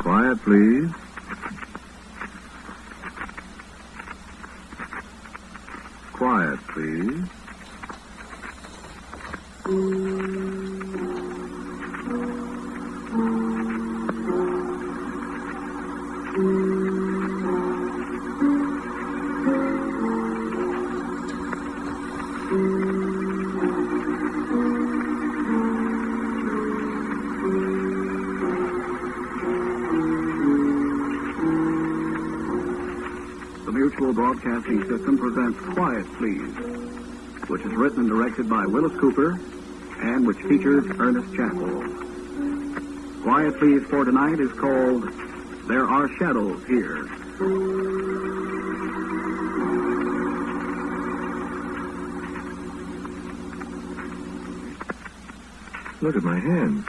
Quiet, please. Quiet, please. The Mutual Broadcasting System presents Quiet, Please, which is written and directed by Willis Cooper and which features Ernest Chappell. Quiet, Please for tonight is called There Are Shadows Here. Look at my hands.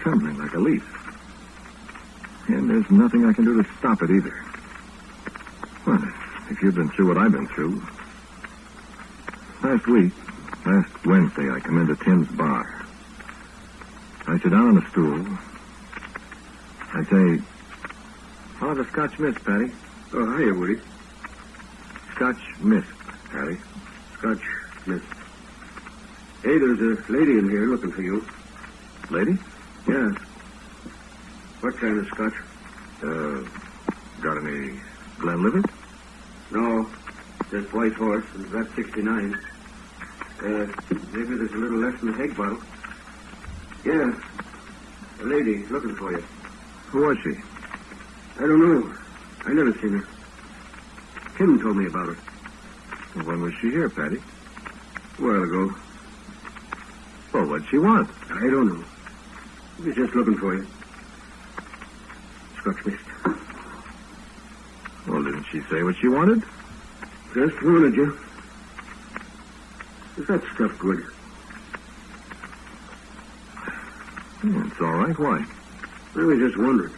Trembling like a leaf. And there's nothing I can do to stop it either. Well, if you've been through what I've been through. Last Wednesday, I come into Tim's bar. I sit down on a stool. I say, I'll have a Scotch mist, Patty. Oh, hiya, Woody. Scotch mist, Patty. Scotch mist. Hey, there's a lady in here looking for you. Lady? Yeah. What kind of scotch? Got any Glenlivet? No, just White Horse, and that's 69. Maybe there's a little less in the egg bottle. Yeah, a lady looking for you. Who was she? I don't know. I never seen her. Tim told me about her. Well, when was she here, Patty? A while ago. Well, what'd she want? I don't know. She was just looking for you. Scotch mist. Well, didn't she say what she wanted? Just wanted you. Is that stuff good? It's all right. Why? I was just wondering.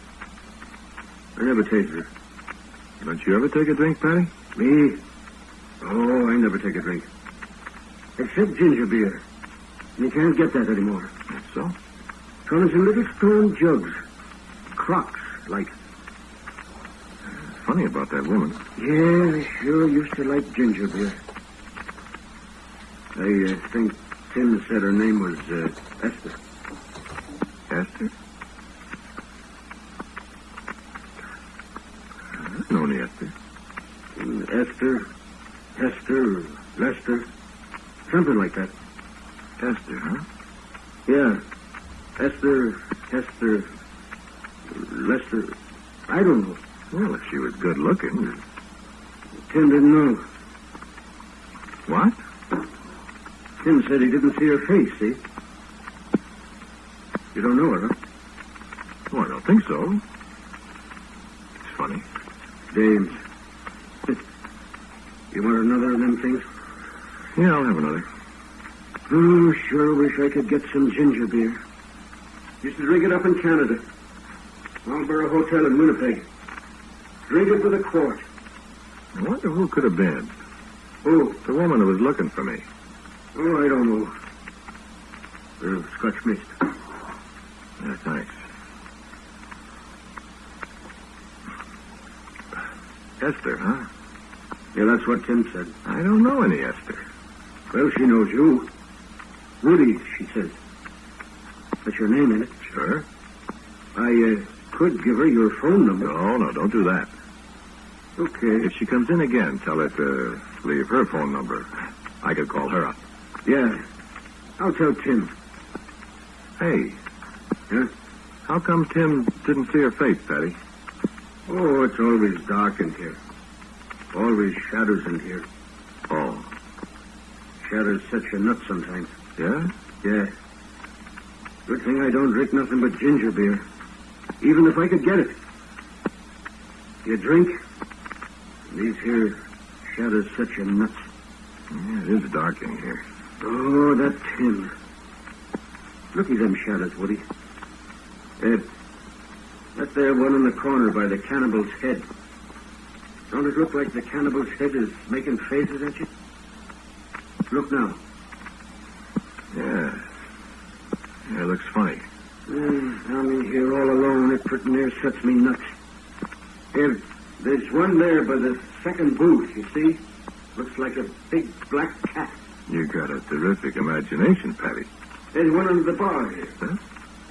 I never tasted it. Don't you ever take a drink, Patty? Me? Oh, I never take a drink. Except ginger beer. And you can't get that anymore. That's so? Comes in little stone jugs. Crocks, like. Funny about that woman. Yeah, I sure used to like ginger beer. I think Tim said her name was Esther. Esther? I don't know any Esther. Esther, Hester, Lester. Something like that. Esther, huh? Yeah. Esther, Hester, Lester. I don't know. Well, if she was good looking. Tim didn't know. What? Tim said he didn't see her face, see? You don't know her, huh? Oh, I don't think so. It's funny. Dames. You want another of them things? Yeah, I'll have another. Oh, sure wish I could get some ginger beer. Used to drink it up in Canada. Marlborough Hotel in Winnipeg. Drink it with a quart. I wonder who could have been. Who? The woman who was looking for me. Oh, I don't know. Scotch mist. Yeah, thanks. Esther, huh? Yeah, that's what Tim said. I don't know any Esther. Well, she knows you. Woody, she says. That's your name, in it? Sure. I could give her your phone number. No, don't do that. Okay. If she comes in again, tell her to leave her phone number. I could call her up. Yeah. I'll tell Tim. Hey. Huh? How come Tim didn't see her face, Patty? Oh, it's always dark in here. Always shadows in here. Oh. Shadows set you nuts sometimes. Yeah? Yeah. Good thing I don't drink nothing but ginger beer. Even if I could get it. You drink, these here shadows set you nuts. Yeah, it is dark in here. Oh, that Tim. Look at them shadows, Woody. That there one in the corner by the cannibal's head. Don't it look like the cannibal's head is making faces at you? Look now. Yeah. Yeah, it looks funny. Down in here all alone, it pretty near sets me nuts. There's one there by the second booth, you see? Looks like a big black cat. You got a terrific imagination, Patty. There's one under the bar here. Huh?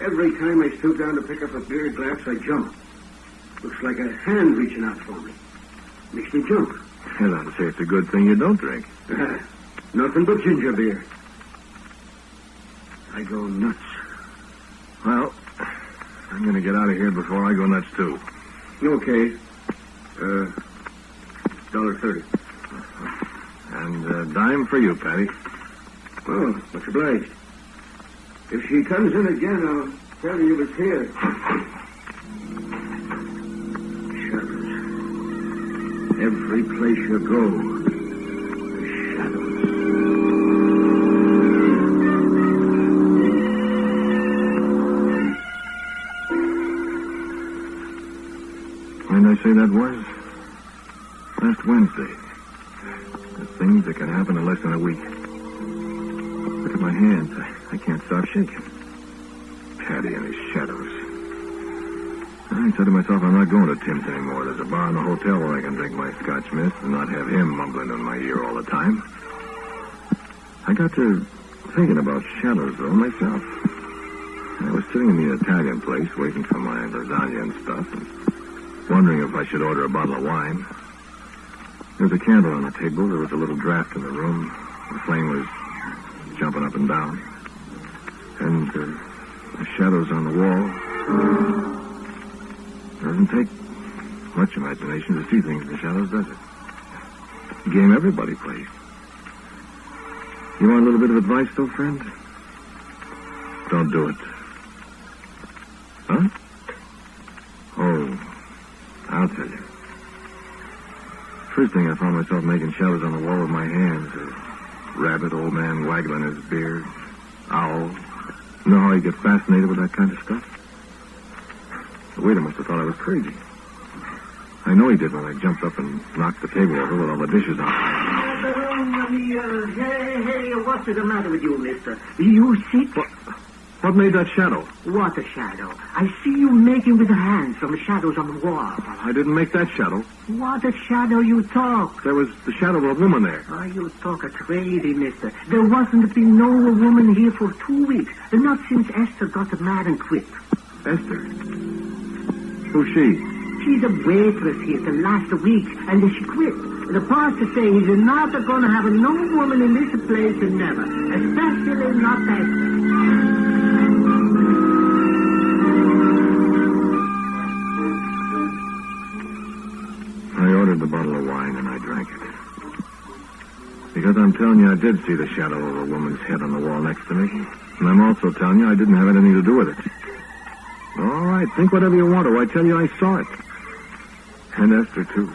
Every time I stoop down to pick up a beer glass, I jump. Looks like a hand reaching out for me. Makes me jump. Well, I'd say it's a good thing you don't drink. Nothing but ginger beer. I go nuts. Well, I'm going to get out of here before I go nuts, too. Okay. $1.30. And a dime for you, Patty. Oh, much obliged. If she comes in again, I'll tell her you was here. Shadows. Every place you go, there's shadows. When did I say that was? Last Wednesday. The things that can happen in less than a week. Look at my hands. I can't stop shaking. Patty and his shadows. I said to myself, I'm not going to Tim's anymore. There's a bar in the hotel where I can drink my Scotch mist and not have him mumbling in my ear all the time. I got to thinking about shadows, though, myself. I was sitting in the Italian place waiting for my lasagna and stuff and wondering if I should order a bottle of wine. There was a candle on the table. There was a little draft in the room. The flame was jumping up and down. And the shadows on the wall. Doesn't take much imagination to see things in the shadows, does it? A game everybody plays. You want a little bit of advice, though, friend? Don't do it. Huh? Oh, I'll tell you. First thing I found myself making shadows on the wall with my hands. A rabbit, old man waggling his beard, owl. You know how you get fascinated with that kind of stuff? The waiter must have thought I was crazy. I know he did when I jumped up and knocked the table over with all the dishes on it. Hey, what's the matter with you, mister? You sick? What made that shadow? What a shadow. I see you making with the hands some shadows on the wall. I didn't make that shadow. What a shadow you talk. There was the shadow of a woman there. Oh, you talk a crazy, mister. There wasn't been no woman here for 2 weeks. Not since Esther got mad and quit. Esther? Who's she? She's a waitress here the last week, and she quit. The pastor say he's not going to have no woman in this place never, especially not Esther. I ordered the bottle of wine and I drank it. Because I'm telling you, I did see the shadow of a woman's head on the wall next to me. And I'm also telling you I didn't have anything to do with it. All right, think whatever you want to. I tell you I saw it. And Esther, too.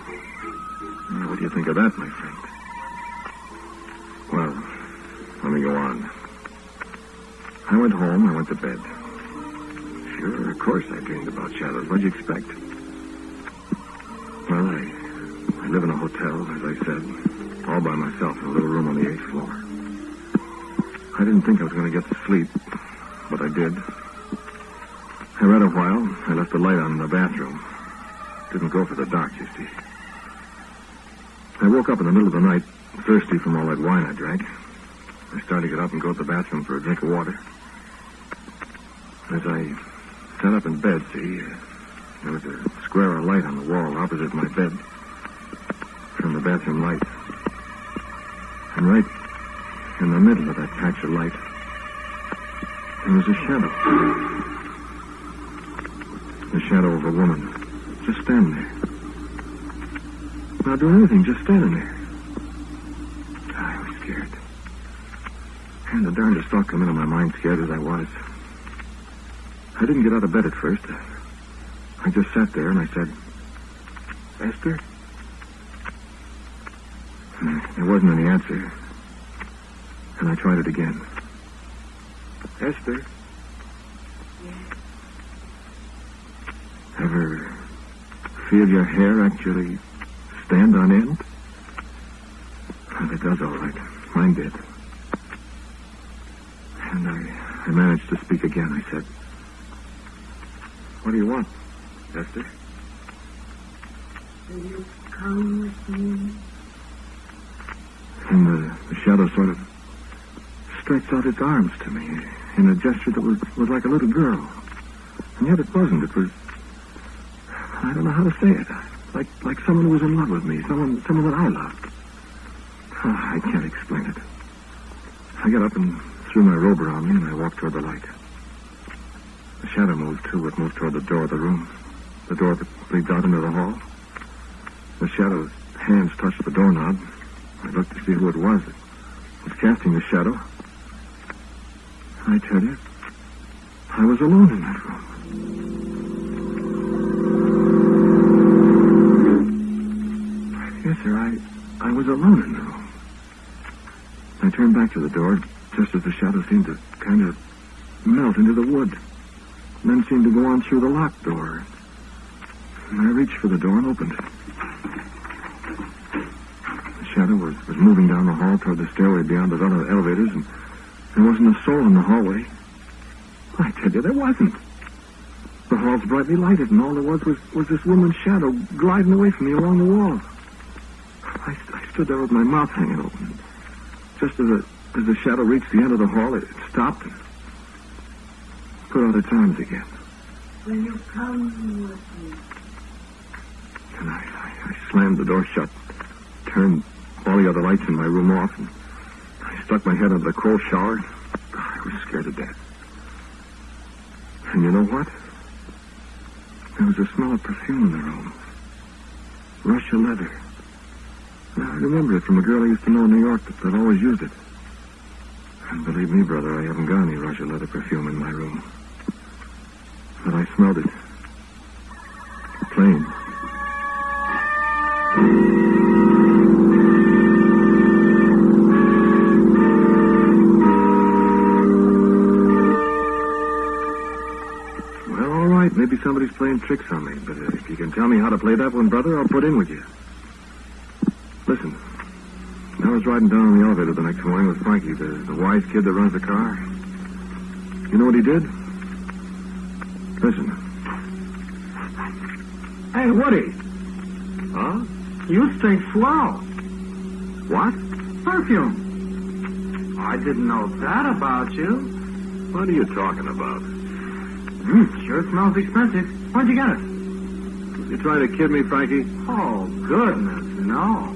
Now, what do you think of that, my friend? Well, let me go on. I went home. I went to bed. Sure, of course I dreamed about shadows. What'd you expect? Well, I live in a hotel, as I said, all by myself in a little room on the 8th floor. I didn't think I was going to get to sleep, but I did. I read a while. I left the light on in the bathroom. Didn't go for the dark, you see. I woke up in the middle of the night, thirsty from all that wine I drank. I started to get up and go to the bathroom for a drink of water. As I sat up in bed, see, there was a square of light on the wall opposite my bed from the bathroom light. And right in the middle of that patch of light, there was a shadow. The shadow of a woman, just standing there. Not doing anything, just standing there. I was scared. And the darndest thought come into my mind, scared as I was. I didn't get out of bed at first. I just sat there and I said, Esther? And there wasn't any answer. And I tried it again. Esther? Yes. Ever feel your hair actually stand on end? Well, it does all right. Mine did. And I managed to speak again. I said, What do you want, Esther? Will you come with me? And the shadow sort of stretched out its arms to me in a gesture that was like a little girl. And yet it wasn't. It was, I don't know how to say it, like someone who was in love with me, someone that I loved. Oh, I can't explain it. I got up and threw my robe around me, and I walked toward the light. The shadow moved, too. It moved toward the door of the room, the door that leads out into the hall. The shadow's hands touched the doorknob. I looked to see who it was that was casting the shadow. I tell you, I was alone in that room. Yes, sir, I was alone in the room. I turned back to the door just as the shadow seemed to kind of melt into the wood, and then seemed to go on through the locked door. And I reached for the door and opened it. The shadow was moving down the hall toward the stairway beyond the other elevators, and there wasn't a soul in the hallway. I tell you, there wasn't. The hall's brightly lighted, and all there was this woman's shadow gliding away from me along the wall. I stood there with my mouth hanging open. Just as the shadow reached the end of the hall, it stopped and put out its arms again. Will you come with me? And I slammed the door shut, turned all the other lights in my room off, and I stuck my head under the cold shower. I was scared to death. And you know what? There was a smell of perfume in the room. Russia leather. And I remember it from a girl I used to know in New York that always used it. And believe me, brother, I haven't got any Russia leather perfume in my room. But I smelled it. Plain. Well, all right. Maybe somebody's playing tricks on me. But if you can tell me how to play that one, brother, I'll put in with you. Listen. I was riding down on the elevator the next morning with Frankie, the wise kid that runs the car. You know what he did? Listen. Hey, Woody, Huh? you stink swell. What? Perfume. I didn't know that about you. What are you talking about? Sure smells expensive. Where'd you get it? You trying to kid me, Frankie? Oh, goodness, no.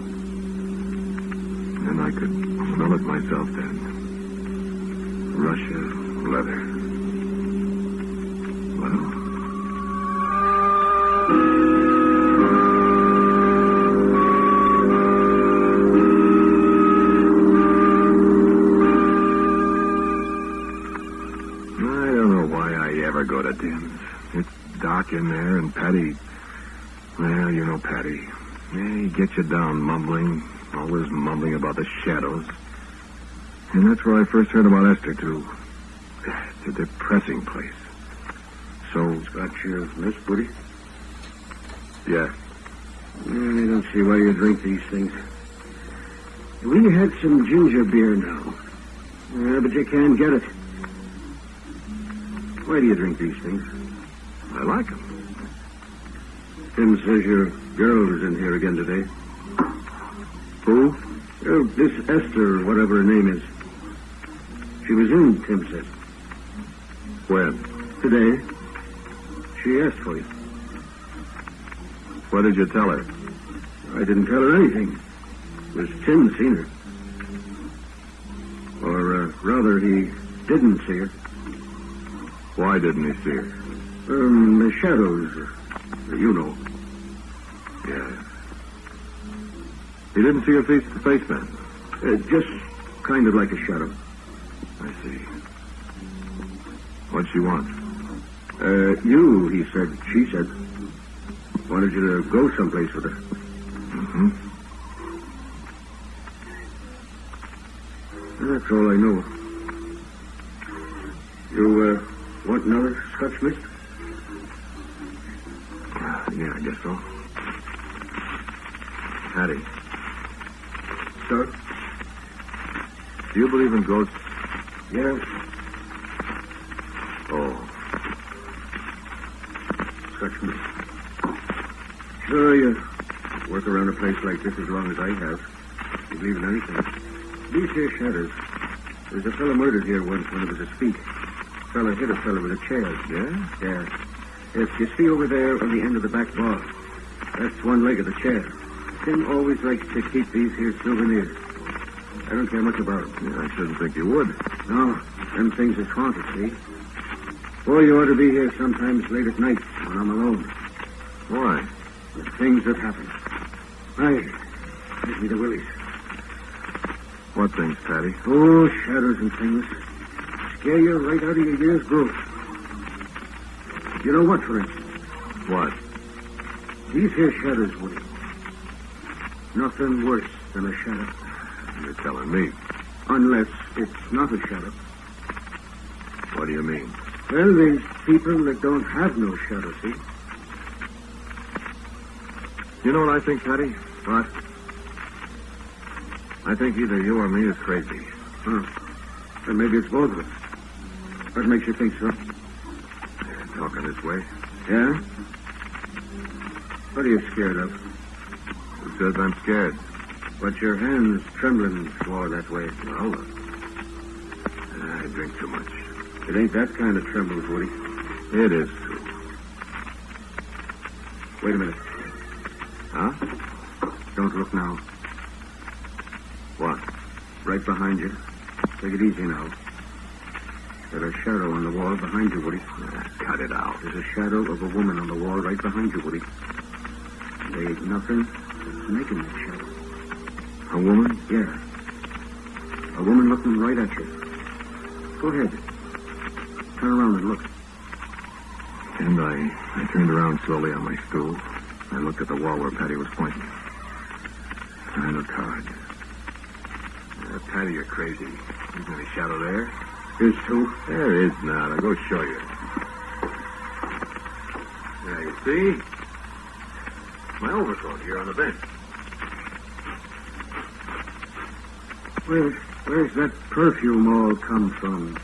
And I could smell it myself then. Russia leather. Well... I don't know why I ever go to Tim's. It's dark in there, and Patty... Well, you know Patty. Yeah, he gets you down mumbling, always mumbling about the shadows. And that's where I first heard about Esther, too. It's a depressing place. So... Got your list, Woody? Yeah. I don't see why you drink these things. We had some ginger beer now. Yeah, but you can't get it. Why do you drink these things? I like them. Tim says your girl was in here again today. Who? This Esther, whatever her name is. She was in, Tim said. When? Today. She asked for you. What did you tell her? I didn't tell her anything. It was Tim seen her. Or, rather, he didn't see her. Why didn't he see her? The shadows, you know. Yeah. He didn't see her face to face then? Just kind of like a shadow. I see. What'd she want? You, he said. She said. Wanted you to go someplace with her. Mm-hmm. That's all I know. You, want another Scotch mist? Yeah, I guess so. Hattie. Sir? Do you believe in ghosts? Yes. Oh. touch me. Sure, you work around a place like this as long as I have. You believe in anything. These here shadows. There's a fellow murdered here once when it was his feet. Fella hit a fella with a chair. Yeah? Yeah. Yes, you see over there on the end of the back bar. That's one leg of the chair. Tim always likes to keep these here souvenirs. I don't care much about them. Yeah, I shouldn't think you would. No, them things is haunted, see? Boy, you ought to be here sometimes late at night when I'm alone. Why? The things that happen. Give me the willies. What things, Patty? Oh, shadows and things. Scare you right out of your year's growth. You know what, for instance? What? These here shadows, Woody. Nothing worse than a shadow. You're telling me. Unless it's not a shadow. What do you mean? Well, there's people that don't have no shadow, see? You know what I think, Patty? What? I think either you or me is crazy. Huh. Then maybe it's both of us. What makes you think so? You're talking this way. Yeah? What are you scared of? Who says I'm scared? But your hands trembling swore that way. Well, I drink too much. It ain't that kind of trembles, Woody. It is too. Wait a minute. Huh? Don't look now. What? Right behind you. Take it easy now. There's a shadow on the wall behind you, Woody. Cut it out. There's a shadow of a woman on the wall right behind you, Woody. There ain't nothing that's making that shadow. A woman? Yeah. A woman looking right at you. Go ahead. Turn around and look. And I turned around slowly on my stool. I looked at the wall where Patty was pointing. I looked hard. Patty, you're crazy. Isn't any shadow there? Here's two. There is not. I'll go show you. Yeah, you see? My overcoat here on the bench. Where's that perfume all come from?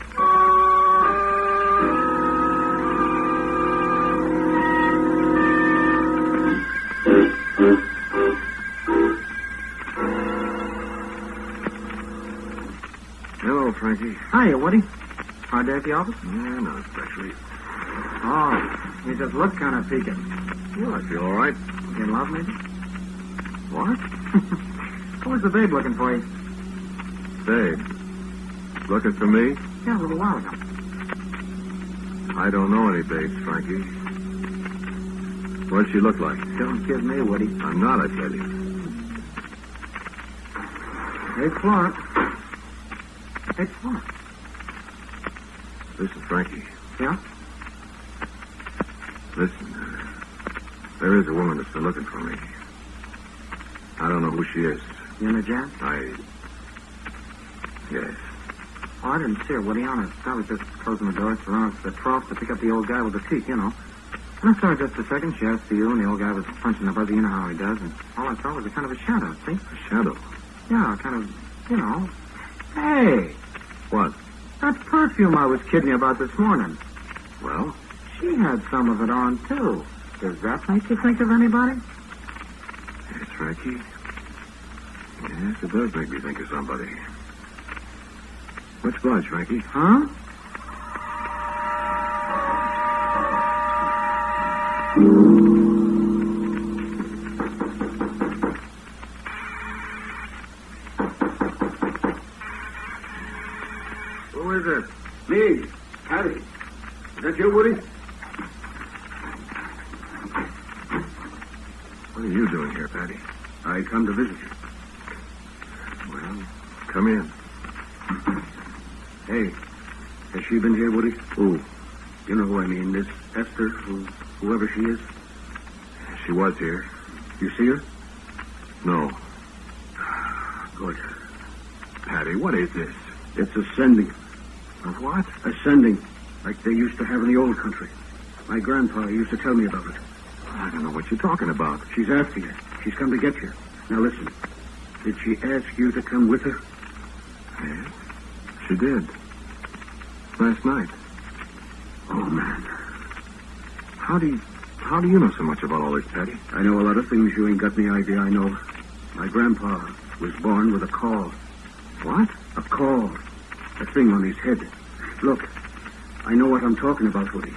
Hello, Frankie. Hiya, Woody. Hard day at the office? Yeah, not especially. Oh, you just look kind of peaked. Well, I feel all right. You in love, maybe? What? Who was the babe looking for you? Babe. Looking for me? Yeah, a little while ago. I don't know any babes, Frankie. What'd she look like? Don't kid me, Woody. I'm not, I tell you. Hey, Florence. Hey, Florence. Listen, Frankie. Yeah? Listen. There is a woman that's been looking for me. I don't know who she is. You in a jam? Yes. Oh, I didn't see her, Woody, honest. I was just closing the door, around to the trough to pick up the old guy with the teeth, you know. And I saw her just a second. She asked for you, and the old guy was punching the buggy, you know how he does, and all I saw was a kind of a shadow, see? A shadow? Yeah, kind of, you know. Hey, What? that perfume I was kidding you about this morning. Well? She had some of it on, too. Does that make you think of anybody? Yes, Frankie. Yes, it does make me think of somebody. What's blood, Frankie? Huh? Who is it? Me, Patty. Is that you, Woody? What are you doing here, Patty? I come to visit you. Well, come in. Hey, has she been here, Woody? Who? You know who I mean, Miss Esther, whoever she is. She was here. You see her? No. Good. Patty, what is this? It's ascending. Of what? Ascending, like they used to have in the old country. My grandpa used to tell me about it. I don't know what you're talking about. She's after you. She's come to get you. Now listen. Did she ask you to come with her? Yes, she did. Last night. Oh, man. How do How do you know so much about all this, Patty? I know a lot of things you ain't got any idea I know. My grandpa was born with a caul. What? A caul. A thing on his head. Look, I know what I'm talking about, Woody.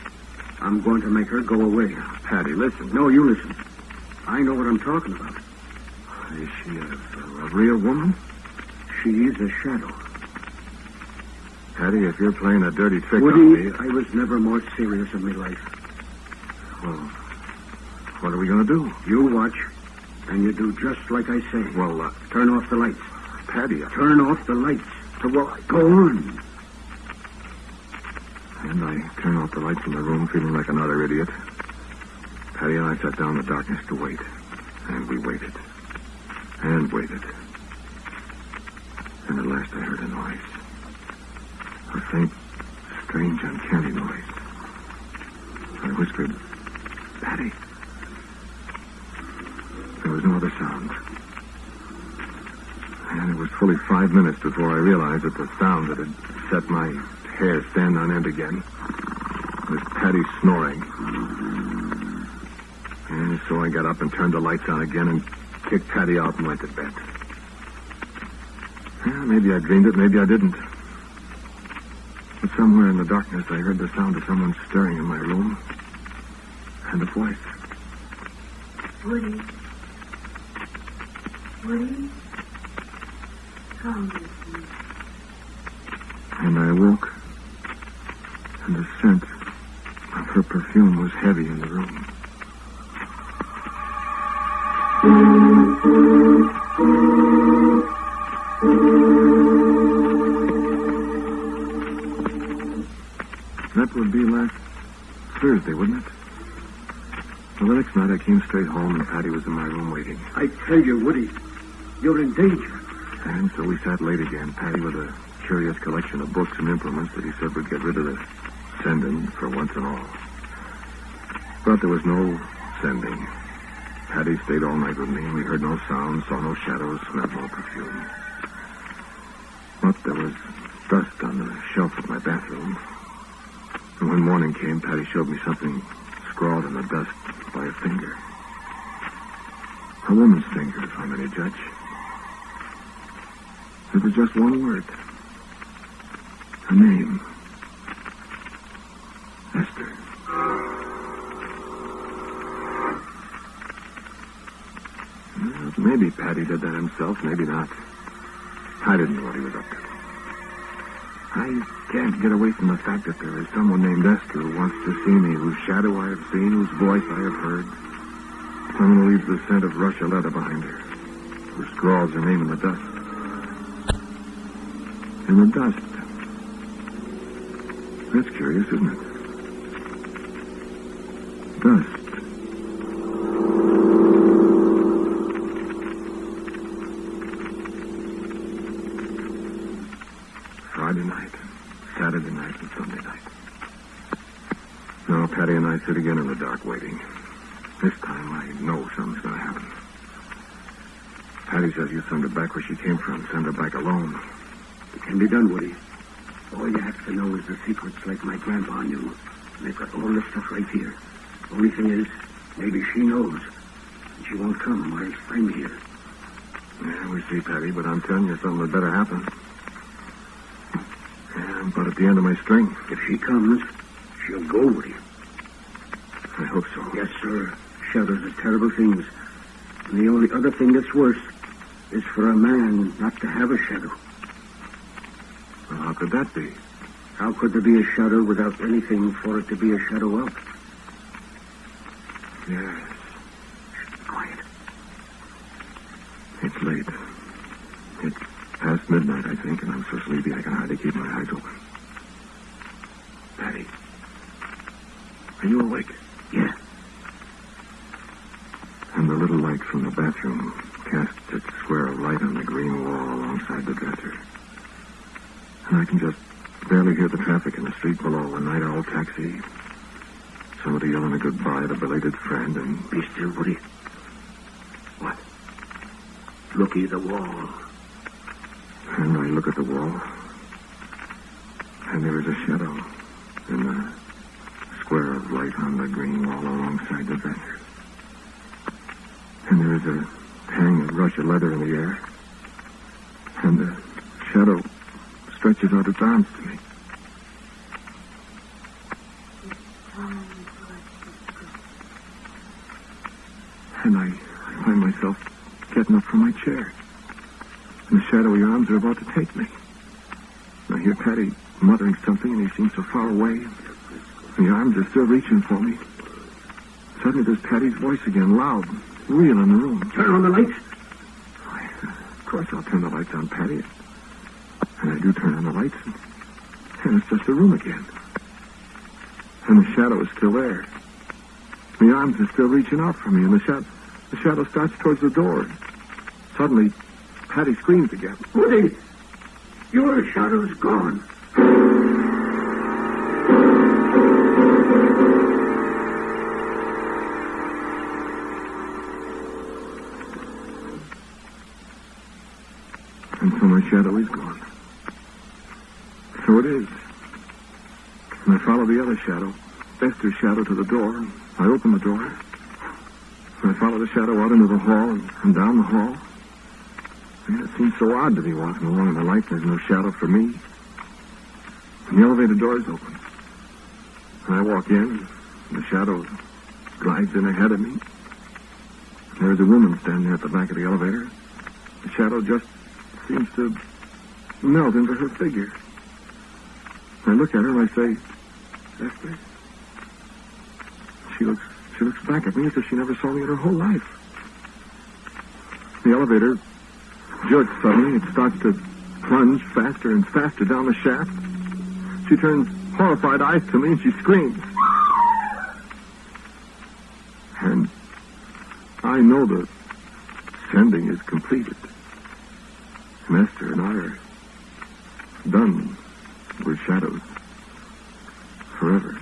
I'm going to make her go away. Patty, listen. No, you listen. I know what I'm talking about. Is she a real woman? She's a shadow. Patty, if you're playing a dirty trick Woody, on me... I was never more serious in my life. Well, what are we going to do? You watch, and you do just like I say. Well, turn off the lights. Patty... Turn off the lights. Go on. And I turned off the lights in the room, feeling like another idiot. Patty and I sat down in the darkness to wait. And we waited. And waited. And at last I heard a noise. A faint, strange, uncanny noise. I whispered, Patty. There was no other sound. And it was fully 5 minutes before I realized that the sound that had set my hair stand on end again was Patty snoring. And so I got up and turned the lights on again and kicked Patty out and went to bed. Yeah, maybe I dreamed it, maybe I didn't. But somewhere in the darkness, I heard the sound of someone stirring in my room. And a voice. Woody. Woody? Come with me. And I awoke. And the scent of her perfume was heavy in the room. That would be last Thursday, wouldn't it? Well, the next night I came straight home and Patty was in my room waiting. I tell you, Woody, you're in danger. And so we sat late again, Patty with a curious collection of books and implements that he said would get rid of the sending for once and all. But there was no sending. Patty stayed all night with me, and we heard no sounds, saw no shadows, smelled no perfume. But there was dust on the shelf of my bathroom. And when morning came, Patty showed me something scrawled in the dust by a finger. A woman's finger, if I'm any judge. It was just one word. A name. Esther. Well, maybe Patty did that himself, maybe not. I didn't know what he was up to. I can't get away from the fact that there is someone named Esther who wants to see me, whose shadow I have seen, whose voice I have heard. Someone who leaves the scent of Russia leather behind her, who scrawls her name in the dust. In the dust. That's curious, isn't it? Dust. Friday night, Saturday night, and Sunday night. Now, Patty and I sit again in the dark waiting. This time I know something's going to happen. Patty says you send her back where she came from. Send her back alone. It can be done, Woody. All you have to know is the secrets like my grandpa knew. They've got all this stuff right here. Only thing is, maybe she knows. And she won't come while I'm here. Yeah, we see, Patty, but I'm telling you something that better happen. Yeah, I'm about at the end of my string. If she comes, she'll go, Woody. I hope so. Yes, sir. Shadows are terrible things. And the only other thing that's worse is for a man not to have a shadow. Well, how could that be? How could there be a shadow without anything for it to be a shadow of? Yes. Quiet. It's late. It's past midnight, I think, and I'm so sleepy I can hardly keep my eyes open. Patty, are you awake? Yeah. And the little light from the bathroom casts its square of light on the green wall alongside the dresser. And I can just barely hear the traffic in the street below. A night owl taxi. Somebody yelling a goodbye at a belated friend, and... Be still, Woody. What? Looky at the wall. And I look at the wall. And there is a shadow in the square of light on the green wall alongside the venter. And there is a hang of rush of leather in the air. And the shadow stretches out its arms to me. And I find myself getting up from my chair. And the shadowy arms are about to take me. And I hear Patty muttering something, and he seems so far away. And the arms are still reaching for me. Suddenly there's Patty's voice again, loud, real in the room. Turn on the lights. Of course I'll turn the lights on, Patty. And I do turn on the lights, and it's just a room again. And the shadow is still there. The arms are still reaching out for me, and the shadow starts towards the door. Suddenly, Patty screams again. Woody, your shadow's gone. And so my shadow is gone. So it is. And I follow the other shadow, Esther's shadow, to the door. I open the door. And I follow the shadow out into the hall and down the hall. And it seems so odd to be walking along in the light. There's no shadow for me. And the elevator door is open. And I walk in, and the shadow glides in ahead of me. And there's a woman standing there at the back of the elevator. The shadow just seems to melt into her figure. I look at her and I say, Esther? She looks back at me as if she never saw me in her whole life. The elevator jerks suddenly. It starts to plunge faster and faster down the shaft. She turns horrified eyes to me and she screams. And I know the sending is completed. And Esther and I are done with shadows forever.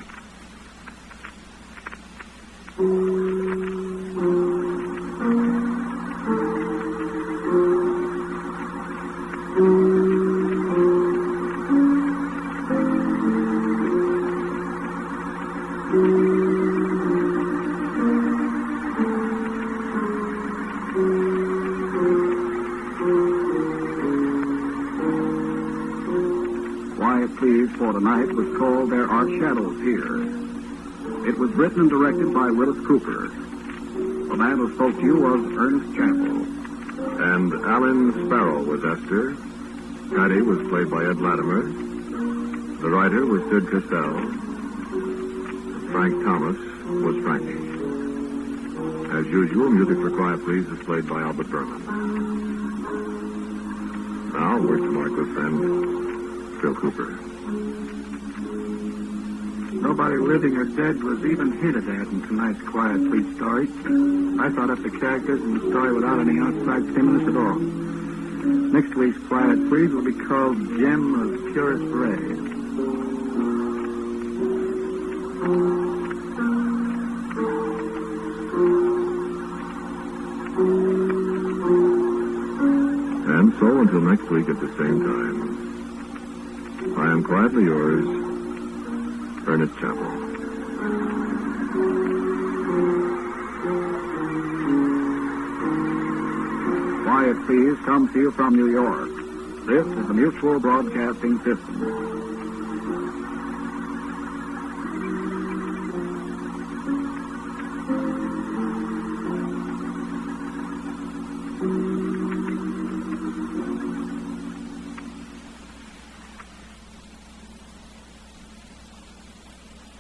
Quiet Please for Tonight was called There Are Shadows Here. It was written and directed by Willis Cooper. The man who spoke to you was Ernest Chappell. And Alan Sparrow was Esther. Patty was played by Ed Latimer. The writer was Sid Castell. Frank Thomas was Frankie. As usual, music for Quiet Please is played by Albert Berman. Now, word to my good friend, Phil Cooper. Nobody living or dead was even hinted at in tonight's Quiet Please story. I thought up the characters in the story without any outside stimulus at all. Next week's Quiet Please will be called Gem of Purest Ray. And so, until next week at the same time, I am quietly yours, Ernest Chappell. Quiet Please comes to you from New York. This is the Mutual Broadcasting System.